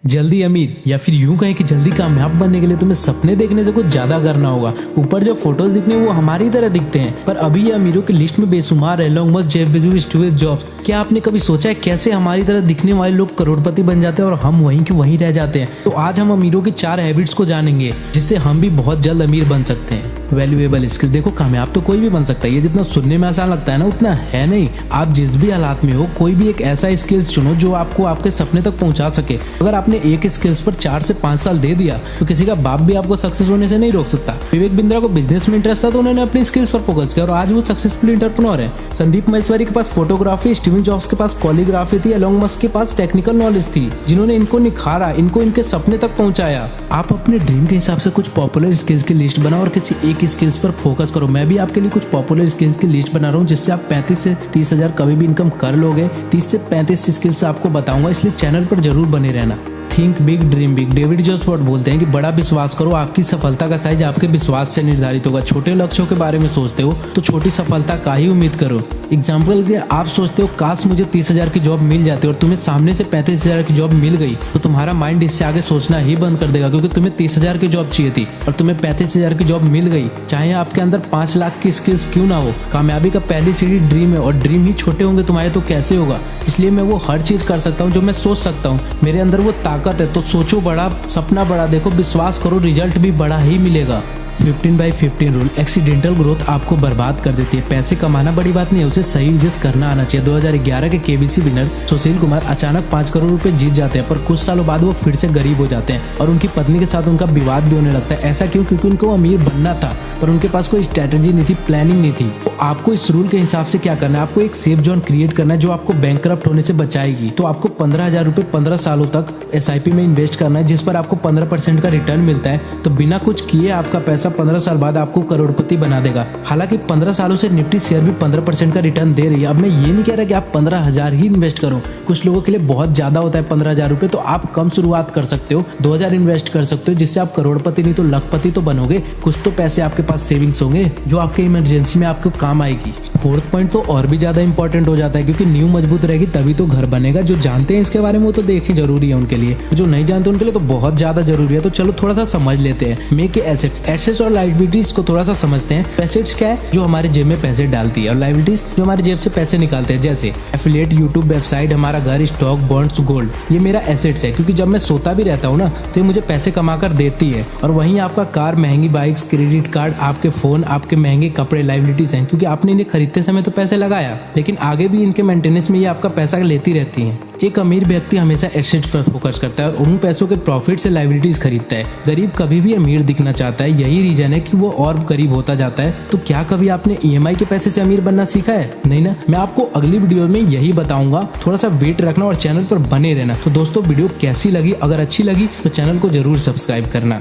जल्दी अमीर या फिर यूं कहें कि जल्दी कामयाब बनने के लिए तुम्हें सपने देखने से कुछ ज्यादा करना होगा। ऊपर जो फोटोज दिखने वो हमारी तरह दिखते हैं, पर अभी ये अमीरों की लिस्ट में बेशुमार है। Elon Musk, Jeff Bezos, Steve Jobs. क्या आपने कभी सोचा है कैसे हमारी तरह दिखने वाले लोग करोड़पति बन जाते हैं और हम वहीं के वहीं रह जाते हैं? तो आज हम अमीरों की 4 हैबिट्स को जानेंगे जिससे हम भी बहुत जल्द अमीर बन सकते हैं। Valuable skill. देखो, कामयाब तो कोई भी बन सकता है, ये जितना सुनने में आसान लगता है ना उतना है नहीं। आप जिस भी हालात में हो, कोई भी एक ऐसा स्किल्स चुनो जो आपको आपके सपने तक पहुंचा सके। अगर आपने एक स्किल्स पर 4 से 5 साल दे दिया तो किसी का बाप भी आपको सक्सेस होने से नहीं रोक सकता। विवेक बिंद्रा को बिजनेस में इंटरेस्ट था तो उन्होंने अपनी स्किल्स पर फोकस किया और आज वो सक्सेसफुल एंटरप्रेन्योर है। संदीप महेश्वरी के पास फोटोग्राफी, स्टीवन जॉब्स के पास कॉलिग्राफी थी, एलन मस्क के पास टेक्निकल नॉलेज थी, जिन्होंने इनको निखारा, इनको इनके सपने तक पहुंचाया। आप अपने ड्रीम के हिसाब से कुछ पॉपुलर स्किल्स की लिस्ट बनाओ और किसी एक स्किल्स पर फोकस करो। मैं भी आपके लिए कुछ पॉपुलर स्किल्स की लिस्ट बना रहा हूँ जिससे आप 35 से 30 हजार कभी भी इनकम कर लोगे। 30 से 35 स्किल्स आपको बताऊंगा, इसलिए चैनल पर जरूर बने रहना। Think big, dream big. David जोसफोर्ड बोलते हैं कि बड़ा विश्वास करो, आपकी सफलता का साइज आपके विश्वास से निर्धारित होगा। छोटे लक्ष्यों के बारे में सोचते हो तो छोटी सफलता का ही उम्मीद करो। एग्जाम्पल के आप सोचते हो काश मुझे 30 हजार की जॉब मिल जाती और तुम्हें सामने से 35 हजार की जॉब मिल गई, तो तुम्हारा माइंड इससे आगे सोचना ही बंद कर देगा, क्योंकि तुम्हें 30 हजार की जॉब चाहिए थी और तुम्हें 35 हजार की जॉब मिल गई। चाहे आपके अंदर 5 लाख की स्किल्स क्यों ना हो, कामयाबी का पहली सीढ़ी ड्रीम है और ड्रीम ही छोटे होंगे तुम्हारे तो कैसे होगा। इसलिए मैं वो हर चीज कर सकता हूँ जो मैं सोच सकता हूँ। मेरे अंदर वो ताकत है, तो सोचो बड़ा, सपना बड़ा देखो, विश्वास करो, रिजल्ट भी बड़ा ही मिलेगा। 15/15 रूल। एक्सीडेंटल ग्रोथ आपको बर्बाद कर देती है। पैसे कमाना बड़ी बात नहीं है, उसे सही यूज करना आना चाहिए। 2011 के केबीसी विनर सुशील कुमार अचानक 5 करोड़ रुपए जीत जाते हैं, पर कुछ सालों बाद वो फिर से गरीब हो जाते हैं और उनकी पत्नी के साथ उनका विवाद भी होने लगता है। ऐसा क्यों? क्योंकि उनको अमीर बनना था पर उनके पास कोई स्ट्रेटेजी नहीं थी, प्लानिंग नहीं थी। तो आपको इस रूल के हिसाब से क्या करना है, आपको एक सेफ जोन क्रिएट करना है जो आपको बैंकक्रप्ट होने से बचाएगी। तो आपको 15,000 रुपए 15 सालों तक SIP में इन्वेस्ट करना है, जिस पर आपको 15% का रिटर्न मिलता है। तो बिना कुछ किए आपका पैसा 15 साल बाद आपको करोड़पति बना देगा। हालांकि 15 सालों से निफ्टी शेयर भी 15% का रिटर्न दे रही है। अब मैं ये नहीं कह रहा कि आप 15,000 ही इन्वेस्ट करो, कुछ लोगों के लिए बहुत ज्यादा होता है 15,000 रुपए, तो आप कम शुरुआत कर सकते हो, 2,000 इन्वेस्ट कर सकते हो, जिससे आप करोड़पति नहीं तो लखपति तो बनोगे। कुछ तो पैसे आपके पास सेविंग्स होंगे जो आपके इमरजेंसी में आपको काम आएगी। 4th पॉइंट तो और भी ज्यादा इंपॉर्टेंट हो जाता है, क्योंकि नींव मजबूत रहेगी तभी तो घर बनेगा। जो जानते हैं इसके बारे में वो तो देखिए जरूरी है उनके लिए, जो नहीं जानते उनके लिए तो बहुत ज्यादा जरूरी है। तो चलो थोड़ा सा समझ लेते हैं। Make assets. एसेट्स और लायबिलिटीज को थोड़ा सा समझते हैं। एसेट्स क्या है? जो हमारे जेब में पैसे डालती है, और लायबिलिटीज जो हमारे जेब से पैसे निकालते हैं, जैसे एफिलिएट, यूट्यूब, वेबसाइट, हमारा घर, स्टॉक, बॉन्ड्स, गोल्ड। ये मेरा एसेट्स है, क्योंकि जब मैं सोता भी रहता हूँ ना तो ये मुझे पैसे कमा कर देती है। और वहीं आपका कार, महंगी बाइक्स, क्रेडिट कार्ड, आपके फोन, आपके महंगे कपड़े लायबिलिटीज हैं, क्योंकि आपने इन्हें खरीदते समय तो पैसे लगाया, लेकिन आगे भी इनके मेंटेनेंस में ये आपका पैसा लेती रहती है। एक अमीर व्यक्ति हमेशा एसेट्स पर फोकस करता है और उन पैसों के प्रॉफिट से लायबिलिटीज खरीदता है। गरीब कभी भी अमीर दिखना चाहता है, यही रीजन है कि वो और गरीब होता जाता है। तो क्या कभी आपने EMI के पैसे से अमीर बनना सीखा है? नहीं ना। मैं आपको अगली वीडियो में यही बताऊंगा। थोड़ा सा वेट रखना और चैनल पर बने रहना। तो दोस्तों, वीडियो कैसी लगी? अगर अच्छी लगी तो चैनल को जरूर सब्सक्राइब करना।